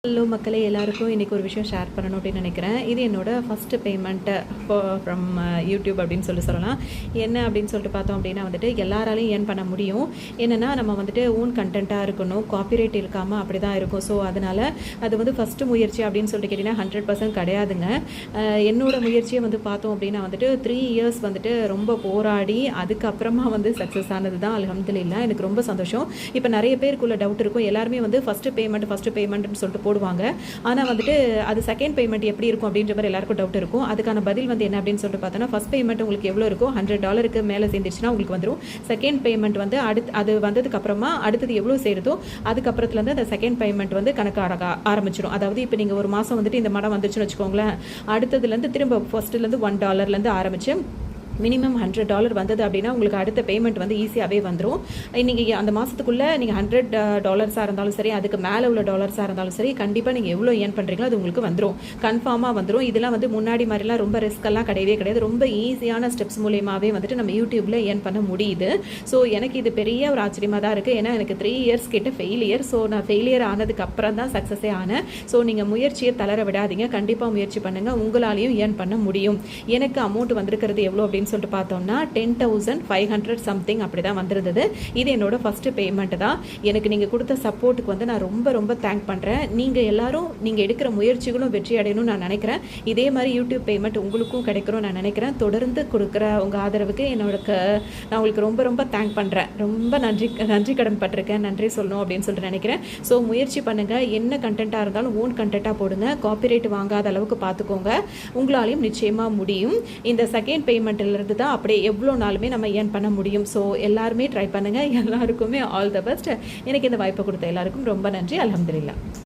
Hello மக்களே, எல்லாருக்கும் இன்றைக்கி ஒரு விஷயம் ஷேர் பண்ணணும் அப்படின்னு நினைக்கிறேன். இது என்னோடய ஃபஸ்ட்டு பேமெண்ட்டு ஃப்ரம் யூடியூப் அப்படின்னு சொல்லலாம். என்ன அப்படின்னு சொல்லிட்டு பார்த்தோம் அப்படின்னா வந்துட்டு எல்லாராலையும் ஏர்ன் பண்ண முடியும். என்னென்னா நம்ம வந்துட்டு ஓன் கண்டென்ட்டாக இருக்கணும், காப்பிரைட் இருக்காமல் அப்படி தான் இருக்கும். ஸோ அதனால் அது வந்து ஃபஸ்ட்டு முயற்சி அப்படின்னு சொல்லிட்டு கேட்டிங்கன்னா 100% கிடையாதுங்க. என்னோடய முயற்சியை வந்து பார்த்தோம் அப்படின்னா வந்துட்டு 3 இயர்ஸ் வந்துட்டு ரொம்ப போராடி அதுக்கப்புறமா வந்து சக்ஸஸ் ஆனது தான். அல்ஹம்துலில்லாஹ், எனக்கு ரொம்ப சந்தோஷம். இப்போ நிறைய பேருக்குள்ள டவுட் இருக்கும். எல்லாருமே வந்து ஃபஸ்ட்டு பேமெண்ட்னு சொல்லிட்டு போடுவாங்க. ஆனால் வந்துட்டு அது செகண்ட் பேமெண்ட் எப்படி இருக்கும் அப்படின்ற மாதிரி எல்லாருக்கும் டவுட் இருக்கும். அதுக்கான பதில் வந்து என்ன அப்படின்னு சொல்லிட்டு பார்த்தோன்னா, ஃபஸ்ட் பேமெண்ட் உங்களுக்கு எவ்வளோ இருக்கும், $100 மேலே சேர்ந்துச்சுன்னா உங்களுக்கு வந்துடும். செகண்ட் பேமெண்ட் வந்து அது வந்ததுக்கு அப்புறமா அடுத்தது எவ்வளோ சேருதோ அதுக்கப்புறத்துலேருந்து அந்த செகண்ட் பேமெண்ட் வந்து கணக்கு ஆரம்பிச்சிடும். அதாவது இப்போ நீங்கள் ஒரு மாதம் வந்துட்டு இந்த மடம் வந்துச்சுன்னு வச்சுக்கோங்களேன், அடுத்ததுலேருந்து திரும்ப ஃபர்ஸ்ட்லேருந்து $1 ஆரம்பிச்சு மினிமம் $100 வந்தது அப்படின்னா உங்களுக்கு அடுத்த பேமெண்ட் வந்து ஈஸியாகவே வந்துடும். நீங்கள் அந்த மாதத்துக்குள்ளே நீங்கள் $100 இருந்தாலும் சரி, அதுக்கு மேலே உள்ள டாலர்ஸாக இருந்தாலும் சரி, கண்டிப்பாக நீங்கள் எவ்வளோ ஏர்ன் பண்ணுறீங்களோ அது உங்களுக்கு வந்துடும், கன்ஃபார்மாக வந்துடும். இதெல்லாம் வந்து முன்னாடி மாதிரிலாம் ரொம்ப ரிஸ்க்கெல்லாம் கிடையவே கிடையாது. ரொம்ப ஈஸியான ஸ்டெப்ஸ் மூலியமாகவே வந்துட்டு நம்ம யூடியூப்பில் ஏர்ன் பண்ண முடியுது. ஸோ எனக்கு இது பெரிய ஒரு ஆச்சரியமாக தான் இருக்குது. ஏன்னா எனக்கு 3 இயர்ஸ் கிட்ட ஃபெயிலியர். ஸோ நான் ஃபெயிலியர் ஆனதுக்கு அப்புறம் தான் சக்ஸஸே ஆனேன். ஸோ நீங்கள் முயற்சியை தளர விடாதீங்க, கண்டிப்பாக முயற்சி பண்ணுங்கள், உங்களாலையும் ஏர்ன் பண்ண முடியும். எனக்கு அமௌண்ட் வந்திருக்கிறது எவ்வளோ அப்படின்னு சொல்லிட்டு பார்த்தோம்னா 10,500 சம்திங் அப்படி தான் வந்திருந்தது. இது என்னோட ஃபஸ்ட்டு பேமெண்ட் தான். எனக்கு நீங்கள் கொடுத்த சப்போர்ட்டுக்கு வந்து நான் ரொம்ப ரொம்ப தேங்க் பண்ணுறேன். நீங்கள் எல்லாரும் நீங்கள் எடுக்கிற முயற்சிகளும் வெற்றி அடையணும்னு நான் நினைக்கிறேன். இதே மாதிரி யூடியூப் பேமெண்ட் உங்களுக்கும் கிடைக்கணும்னு நான் நினைக்கிறேன். தொடர்ந்து கொடுக்குற உங்கள் ஆதரவுக்கு நான் உங்களுக்கு ரொம்ப ரொம்ப தேங்க் பண்ணுறேன். ரொம்ப நன்றி கடன் பட்டிருக்கேன், நன்றி சொல்லணும் அப்படின்னு சொல்லிட்டு நினைக்கிறேன். ஸோ முயற்சி பண்ணுங்கள். என்ன கண்டென்ட்டாக இருந்தாலும் ஓன் கண்டென்ட்டாக போடுங்க, காப்பிரைட் வாங்காத அளவுக்கு பார்த்துக்கோங்க, உங்களாலையும் நிச்சயமாக முடியும். இந்த செகண்ட் பேமெண்ட்டில் இருந்து தான் அப்படியே எவ்வளோ நாளுமே நம்ம ஏர்ன் பண்ண முடியும். ஸோ எல்லாருமே ட்ரை பண்ணுங்கள். எல்லாருக்குமே ஆல் த பெஸ்ட். எனக்கு இந்த வாய்ப்பை கொடுத்த எல்லாருக்கும் ரொம்ப நன்றி. அல்ஹம்துலில்லாஹ்.